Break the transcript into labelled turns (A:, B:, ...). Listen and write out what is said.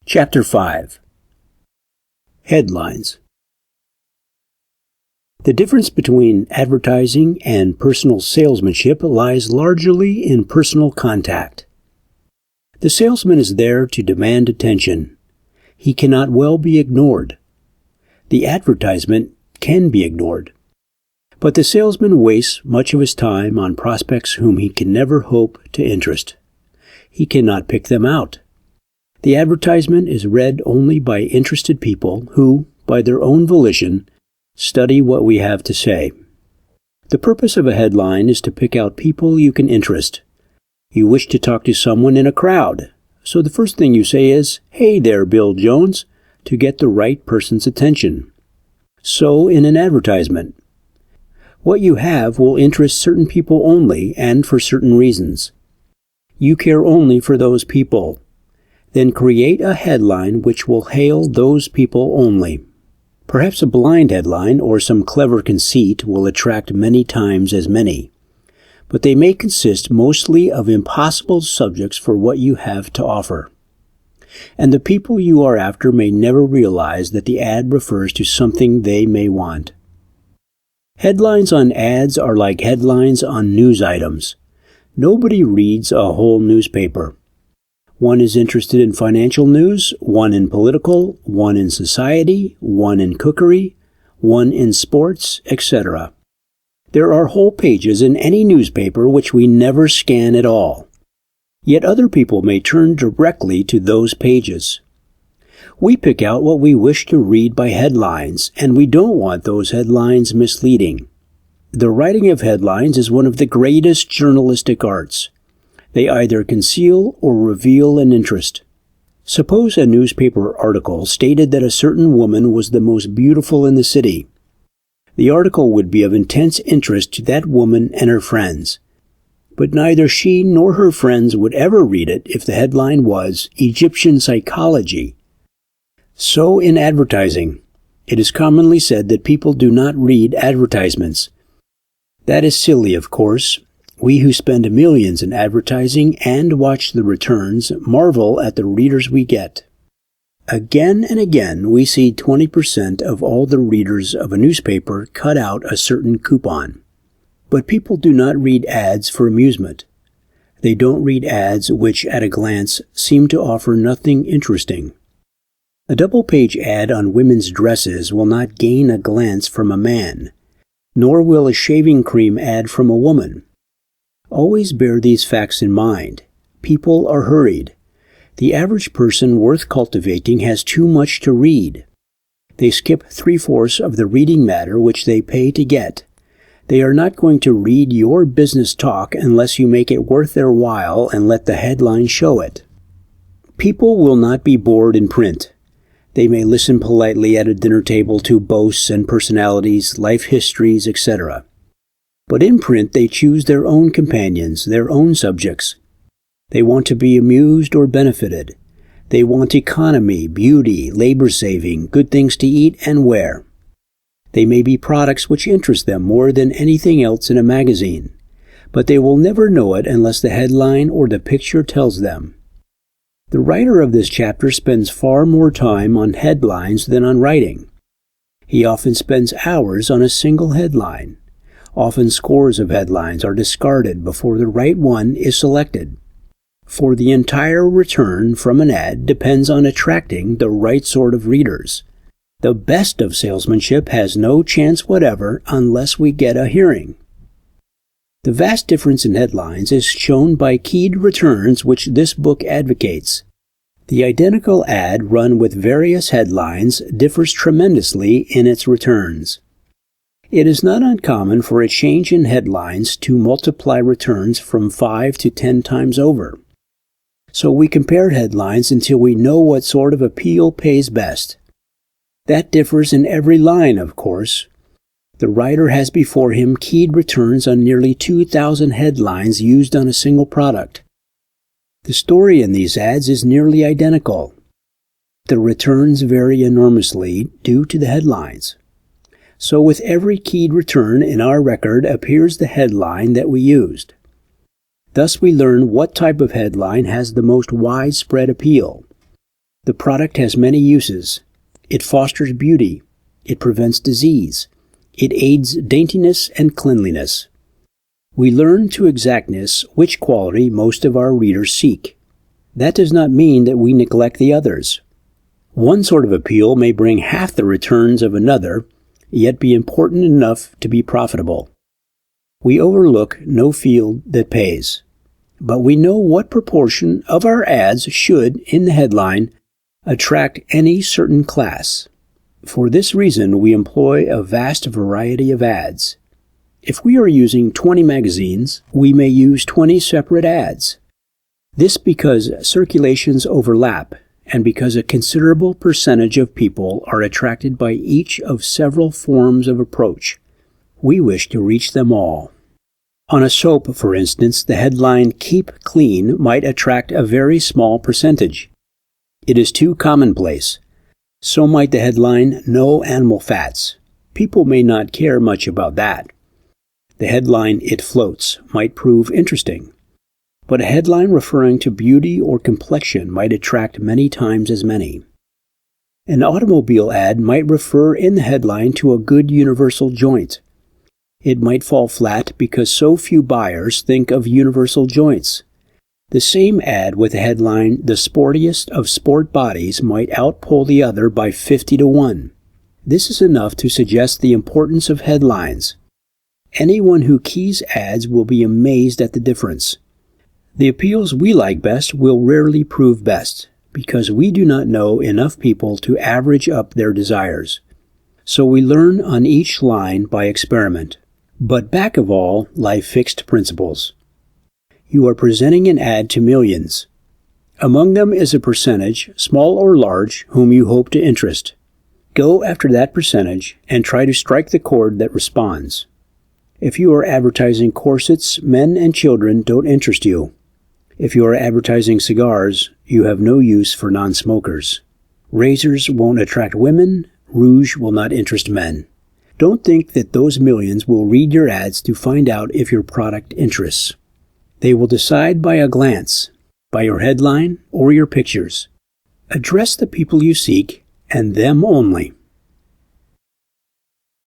A: Chapter 5. Headlines. The difference between advertising and personal salesmanship lies largely in personal contact. The salesman is there to demand attention. He cannot well be ignored. The advertisement can be ignored. But the salesman wastes much of his time on prospects whom he can never hope to interest. He cannot pick them out. The advertisement is read only by interested people who, by their own volition, study what we have to say. The purpose of a headline is to pick out people you can interest. You wish to talk to someone in a crowd, so the first thing you say is, "Hey there, Bill Jones," to get the right person's attention. So in an advertisement. What you have will interest certain people only and for certain reasons. You care only for those people. Then create a headline which will hail those people only. Perhaps a blind headline or some clever conceit will attract many times as many, but they may consist mostly of impossible subjects for what you have to offer. And the people you are after may never realize that the ad refers to something they may want. Headlines on ads are like headlines on news items. Nobody reads a whole newspaper. One is interested in financial news, one in political, one in society, one in cookery, one in sports, etc. There are whole pages in any newspaper which we never scan at all. Yet other people may turn directly to those pages. We pick out what we wish to read by headlines, and we don't want those headlines misleading. The writing of headlines is one of the greatest journalistic arts. They either conceal or reveal an interest. Suppose a newspaper article stated that a certain woman was the most beautiful in the city. The article would be of intense interest to that woman and her friends. But neither she nor her friends would ever read it if the headline was Egyptian Psychology. So in advertising, it is commonly said that people do not read advertisements. That is silly, of course. We who spend millions in advertising and watch the returns marvel at the readers we get. Again and again we see 20% of all the readers of a newspaper cut out a certain coupon. But people do not read ads for amusement. They don't read ads which at a glance seem to offer nothing interesting. A double-page ad on women's dresses will not gain a glance from a man, nor will a shaving cream ad from a woman. Always bear these facts in mind. People are hurried. The average person worth cultivating has too much to read. They skip 3/4 of the reading matter which they pay to get. They are not going to read your business talk unless you make it worth their while and let the headline show it. People will not be bored in print. They may listen politely at a dinner table to boasts and personalities, life histories, etc. But in print they choose their own companions, their own subjects. They want to be amused or benefited. They want economy, beauty, labor-saving, good things to eat and wear. They may be products which interest them more than anything else in a magazine, but they will never know it unless the headline or the picture tells them. The writer of this chapter spends far more time on headlines than on writing. He often spends hours on a single headline. Often scores of headlines are discarded before the right one is selected. For the entire return from an ad depends on attracting the right sort of readers. The best of salesmanship has no chance whatever unless we get a hearing. The vast difference in headlines is shown by keyed returns which this book advocates. The identical ad run with various headlines differs tremendously in its returns. It is not uncommon for a change in headlines to multiply returns from 5 to 10 times over. So we compare headlines until we know what sort of appeal pays best. That differs in every line, of course. The writer has before him keyed returns on nearly 2,000 headlines used on a single product. The story in these ads is nearly identical. The returns vary enormously due to the headlines. So with every keyed return in our record appears the headline that we used. Thus we learn what type of headline has the most widespread appeal. The product has many uses. It fosters beauty. It prevents disease. It aids daintiness and cleanliness. We learn to exactness which quality most of our readers seek. That does not mean that we neglect the others. One sort of appeal may bring half the returns of another, yet be important enough to be profitable. We overlook no field that pays, but we know what proportion of our ads should, in the headline, attract any certain class. For this reason, we employ a vast variety of ads. If we are using 20 magazines, we may use 20 separate ads. This because circulations overlap and because a considerable percentage of people are attracted by each of several forms of approach. We wish to reach them all. On a soap, for instance, the headline "Keep Clean" might attract a very small percentage. It is too commonplace. So might the headline "No Animal Fats." People may not care much about that. The headline "It Floats" might prove interesting. But a headline referring to beauty or complexion might attract many times as many. An automobile ad might refer in the headline to a good universal joint. It might fall flat because so few buyers think of universal joints. The same ad with the headline "The Sportiest of Sport Bodies" might outpull the other by 50 to 1. This is enough to suggest the importance of headlines. Anyone who keys ads will be amazed at the difference. The appeals we like best will rarely prove best, because we do not know enough people to average up their desires. So we learn on each line by experiment. But back of all lie fixed principles. You are presenting an ad to millions. Among them is a percentage, small or large, whom you hope to interest. Go after that percentage and try to strike the chord that responds. If you are advertising corsets, men and children don't interest you. If you are advertising cigars, you have no use for non-smokers. Razors won't attract women. Rouge will not interest men. Don't think that those millions will read your ads to find out if your product interests. They will decide by a glance, by your headline or your pictures. Address the people you seek, and them only.